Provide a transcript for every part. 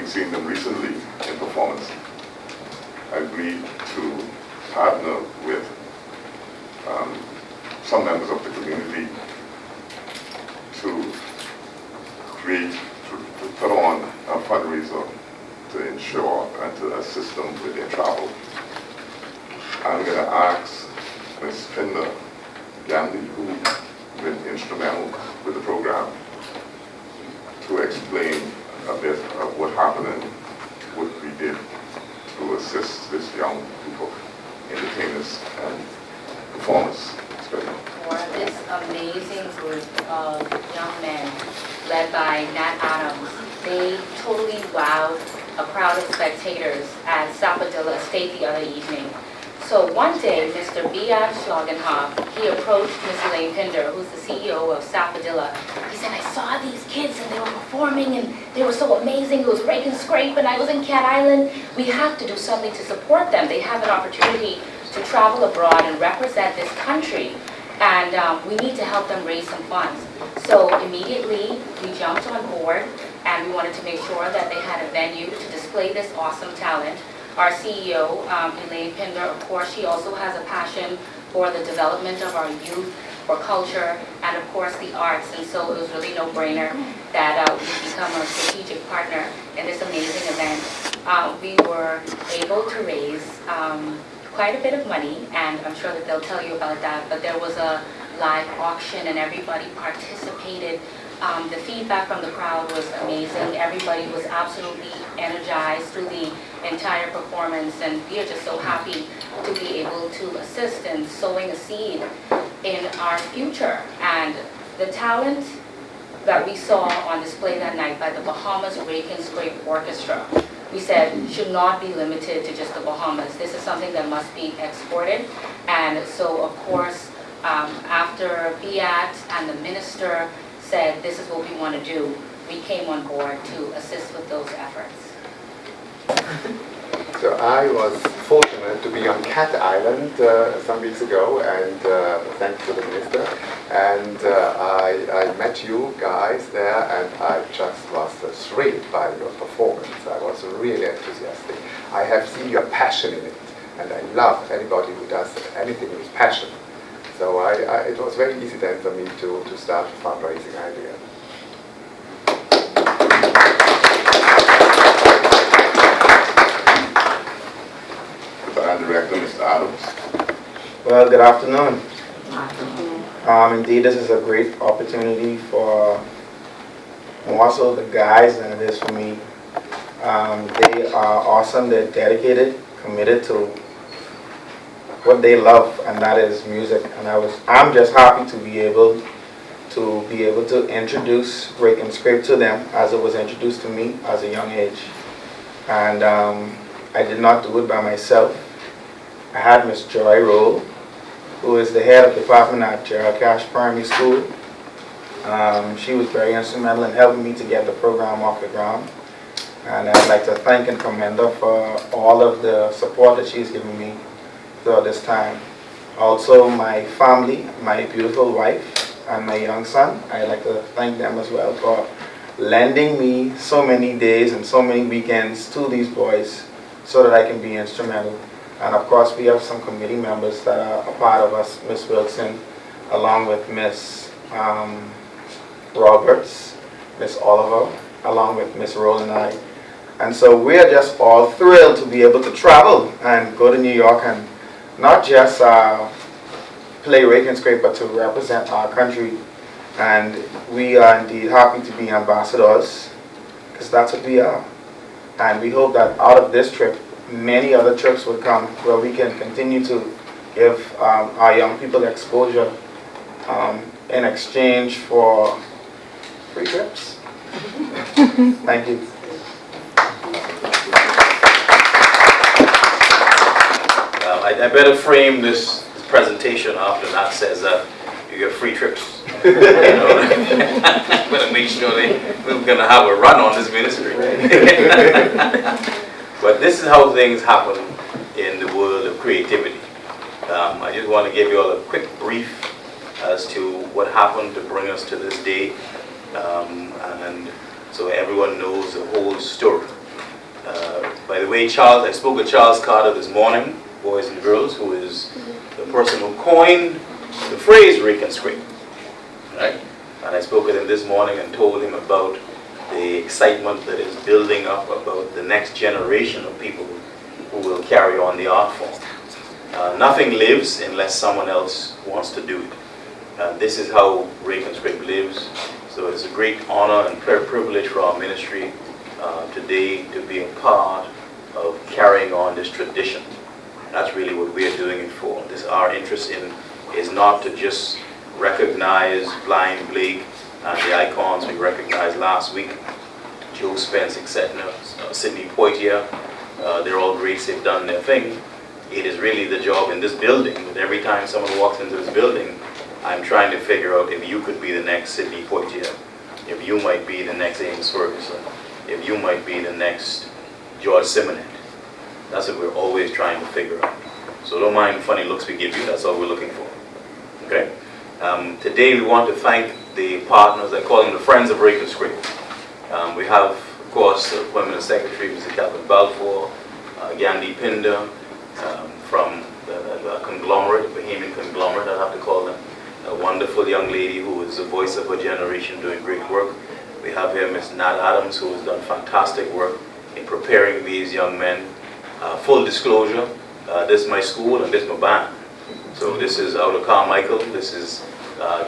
having seen them recently in performance, I agreed to partner with some members of the community to put on a fundraiser to ensure and to assist them with their travel. I'm going to ask Ms. Pinder Gandhi, who's been instrumental with the program, to explain a bit of what happened and what we did to assist this young group of entertainers and performers. For this amazing group of young men led by Nat Adams, they totally wowed a crowd of spectators at Sappadilla Estate the other evening. So one day, Mr. Biat Schlagenhoff, he approached Ms. Elaine Pinder, who's the CEO of Sappadilla. He said, I saw these kids and they were performing and they were so amazing. It was Rake and Scrape and I was in Cat Island. We have to do something to support them. They have an opportunity to travel abroad and represent this country. And we need to help them raise some funds. So immediately we jumped on board and we wanted to make sure that they had a venue to display this awesome talent. Our CEO, Elaine Pinder, of course, she also has a passion for the development of our youth, for culture, and of course the arts. And so it was really no-brainer that we become a strategic partner in this amazing event. We were able to raise quite a bit of money, and I'm sure that they'll tell you about that, but there was a live auction and everybody participated. The feedback from the crowd was amazing. Everybody was absolutely energized through the entire performance, and we are just so happy to be able to assist in sowing a seed in our future. And the talent that we saw on display that night by the Bahamas Rake and Scrape Orchestra, we said should not be limited to just the Bahamas. This is something that must be exported. And so, of course, after Biat and the minister said this is what we want to do, we came on board to assist with those efforts. So I was fortunate to be on Cat Island some weeks ago, and thanks to the minister. And I met you guys there, and I just was thrilled by your performance. I was really enthusiastic. I have seen your passion in it, and I love anybody who does anything with passion. So it was very easy then for me to start a fundraising idea. Band Director, Mr. Adams. Well, good afternoon. Indeed, this is a great opportunity for more so the guys than it is for me. They are awesome. They're dedicated, committed to what they love, and that is music. And I'm just happy to be able to introduce Rake and Scrape to them as it was introduced to me as a young age. And I did not do it by myself. I had Miss Joy Roll, who is the head of department at Gerald Cash Primary School. She was very instrumental in helping me to get the program off the ground. And I'd like to thank and commend her for all of the support that she's given me throughout this time. Also my family, my beautiful wife, and my young son, I'd like to thank them as well for lending me so many days and so many weekends to these boys so that I can be instrumental. And of course we have some committee members that are a part of us, Miss Wilson, along with Miss Roberts, Miss Oliver, along with Miss Roll and I. And so we're just all thrilled to be able to travel and go to New York and not just play Rake and Scrape, but to represent our country. And we are indeed happy to be ambassadors, because that's what we are. And we hope that out of this trip, many other trips will come where we can continue to give our young people exposure in exchange for free trips. Thank you. I better frame this presentation after that says that you get free trips. You know, I'm going to make sure we're going to have a run on this ministry. But this is how things happen in the world of creativity. I just want to give you all a quick brief as to what happened to bring us to this day, and so everyone knows the whole story. By the way, I spoke with Charles Carter this morning, boys and girls, who is the person who coined the phrase rake and scrape. Right? And I spoke with him this morning and told him about the excitement that is building up about the next generation of people who will carry on the art form. Nothing lives unless someone else wants to do it. This is how Rake and Scrape lives. So it's a great honor and privilege for our ministry today to be a part of carrying on this tradition. That's really what we are doing it for. Our interest in is not to just recognize Blind Blake and the icons we recognized last week, Joe Spence, etc., Sidney Poitier. They're all greats, they've done their thing. It is really the job in this building that every time someone walks into this building, I'm trying to figure out if you could be the next Sidney Poitier, if you might be the next Amos Ferguson, if you might be the next George Simonet. That's what we're always trying to figure out. So don't mind funny looks we give you, that's all we're looking for. Okay? Today we want to thank the partners, I call them the Friends of Rake and Scrape. We have, of course, the Permanent Secretary, Mr. Calvin Balfour, Gandhi Pinder, from the conglomerate, the Bahamian conglomerate, I have to call them. A wonderful young lady who is the voice of her generation doing great work. We have here Ms. Nat Adams, who has done fantastic work in preparing these young men. Full disclosure, this is my school and this is my band. So this is out of Carmichael. This is,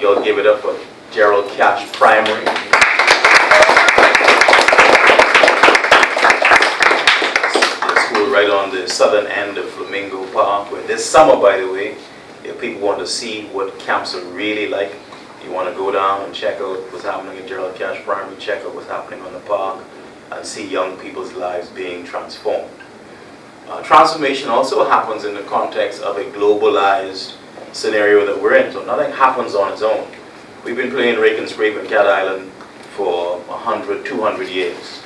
y'all give it up for Gerald Cash Primary. The school right on the southern end of Flamingo Park, where this summer, by the way, if people want to see what camps are really like, you want to go down and check out what's happening at Gerald Cash Primary, check out what's happening on the park, and see young people's lives being transformed. Transformation also happens in the context of a globalized scenario that we're in, so nothing happens on its own. We've been playing Rake and Scrape in Cat Island for 100, 200 years.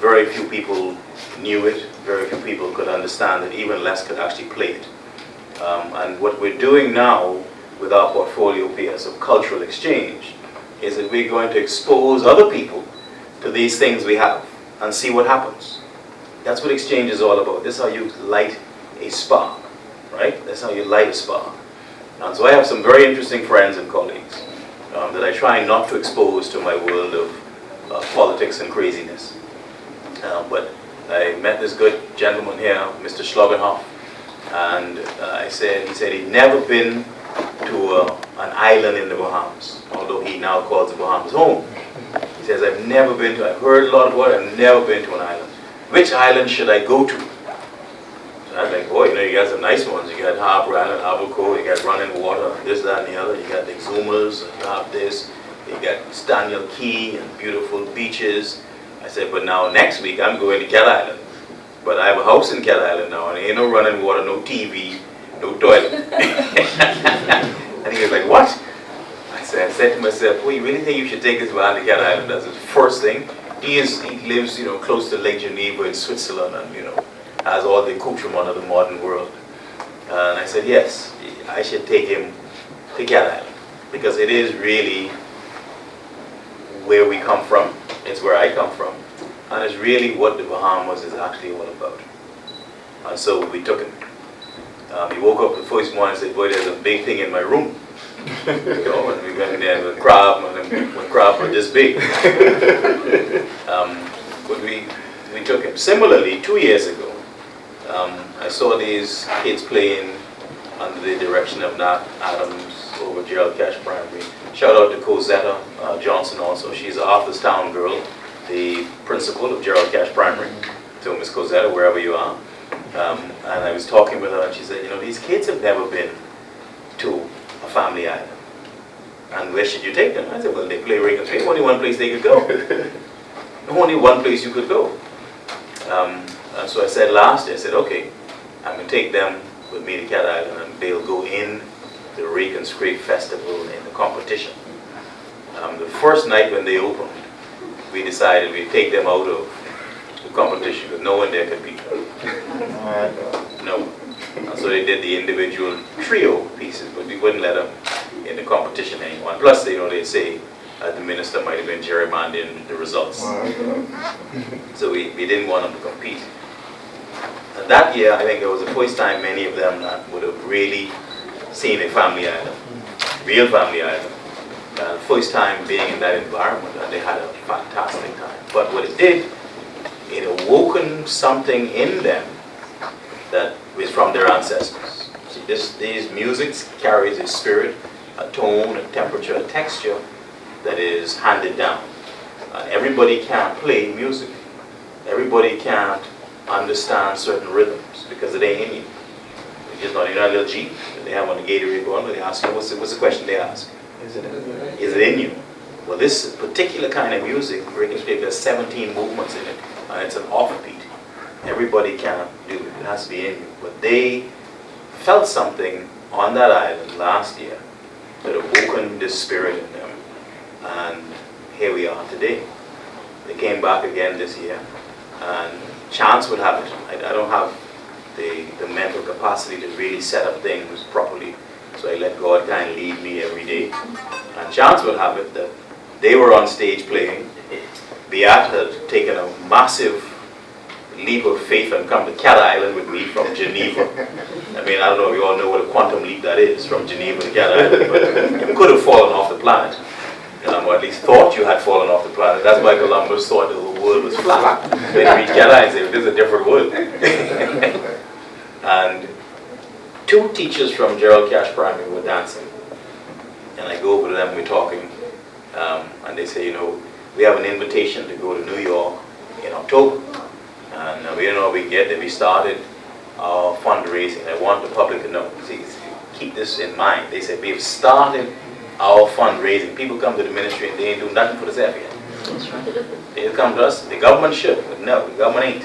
Very few people knew it, very few people could understand it, even less could actually play it. And what we're doing now with our portfolio PS of cultural exchange is that we're going to expose other people to these things we have and see what happens. That's what exchange is all about. This is how you light a spark, right? That's how you light a spark. And so I have some very interesting friends and colleagues that I try not to expose to my world of politics and craziness. But I met this good gentleman here, Mr. Schloggenhoff, and he said he'd never been to an island in the Bahamas, although he now calls the Bahamas home. He says, I've heard a lot about it, I've never been to an island. Which island should I go to? So I'm like, boy, you got some nice ones. You got Harbour Island, Abaco, you got running water, this, that, and the other. You got the Exumas, and you have this. You got Staniel Key and beautiful beaches. I said, but now next week I'm going to Cat Island. But I have a house in Cat Island now, and there ain't no running water, no TV, no toilet. And he was like, what? I said to myself, well, you really think you should take this man to Cat Island? That's his first thing. He lives, close to Lake Geneva in Switzerland, and has all the accoutrement of the modern world. And I said, yes, I should take him to Cat Island, because it is really where we come from. It's where I come from, and it's really what the Bahamas is actually all about. And so we took him. He woke up the first morning and said, boy, there's a big thing in my room. And we went in there with crab, and when crab were this big. But we took him. Similarly, 2 years ago, I saw these kids playing under the direction of Nat Adams over Gerald Cash Primary. Shout out to Cosetta Johnson also. She's an Arthurstown girl, the principal of Gerald Cash Primary. So Miss Cosetta, wherever you are. And I was talking with her, and she said, these kids have never been to a family island. And where should you take them? I said, well, they play Rake and Scrape. Only one place they could go. Only one place you could go. And so I said last year, I said, okay, I'm going to take them with me to Cat Island, and they'll go in the Rake and Scrape Festival in the competition. The first night when they opened, we decided we'd take them out of the competition because no one there could beat them. No. And so they did the individual trio pieces, but we wouldn't let them in the competition anymore. And plus, they'd say, the minister might have been gerrymandering the results. So we didn't want them to compete. And that year, I think it was the first time many of them that would have really seen a family island, real family island. First time being in that environment, and they had a fantastic time. But what it did, it awoken something in them that was from their ancestors. See, these music carries a spirit, a tone, a temperature, a texture that is handed down. Everybody can't play music. Everybody can't understand certain rhythms because it ain't in you. It's just not in a little Jeep that they have on the Gatorade going, they ask you, what's the question they ask? Is it in you? Well, this particular kind of music, breaking straight, there's 17 movements in it, and it's an offbeat. Everybody can't do it. It has to be in you. But they felt something on that island last year that awoken this spirit in them, and here we are today. They came back again this year, and chance would have it. I don't have the mental capacity to really set up things properly, so I let God kind of lead me every day. And chance would have it that they were on stage playing. Beat had taken a massive leap of faith and come to Cat Island with me from Geneva. I mean, I don't know if you all know what a quantum leap that is, from Geneva to Cat Island, but you could have fallen off the planet. Or at least thought you had fallen off the planet. That's why Columbus thought the whole world was flat. When he reached Cat Island, he said, this is a different world. And two teachers from Gerald Cash Primary were dancing. And I go over to them, we're talking, and they say, you know, we have an invitation to go to New York in October. And we don't know what we get. That we started our fundraising. I want the public to know. See, keep this in mind. They said, we've started our fundraising. People come to the ministry and they ain't doing nothing for themselves yet. They come to us. The government should, but no, the government ain't.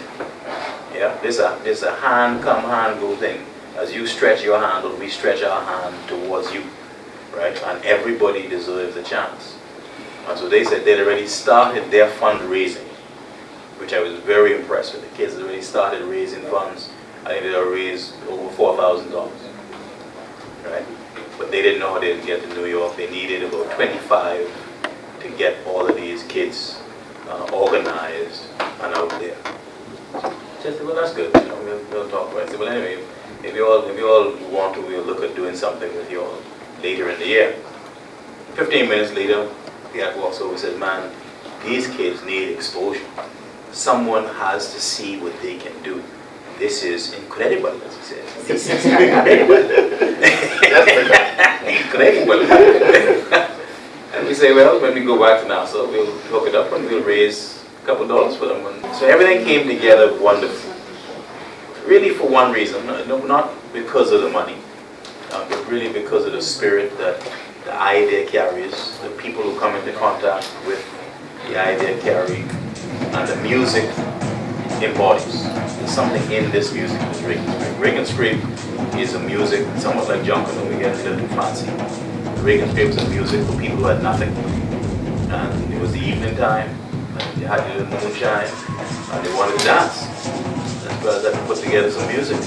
Yeah, there's a hand come, hand go thing. As you stretch your hand, we stretch our hand towards you, right? And everybody deserves a chance. And so they said they'd already started their fundraising, which I was very impressed with. The kids had already started raising funds. I think they'd raised over $4,000, right? But they didn't know how they'd get to New York. They needed about 25 to get all of these kids organized and out there. So I said, well, that's good. You know, we'll talk about it. I said, well, anyway, if you all want to, we'll look at doing something with you all later in the year. 15 minutes later, the guy walks over and says, man, these kids need exposure. Someone has to see what they can do. This is incredible, as he says. This is incredible. Incredible. And we say, well, when we go back to Nassau, we'll hook it up and we'll raise a couple $2 for them. And so everything came together wonderfully. Really for one reason, not because of the money, but really because of the spirit that the idea carries, the people who come into contact with the idea carry, and the music embodies. There's something in this music that's Rig and Scrape. Rig and Scrape is a music, somewhat like Junkin, when we get a little fancy. Rig and Scrape is a music for people who had nothing. And it was the evening time, and they had a little moonshine, and they wanted to dance. That's why I had to put together some music.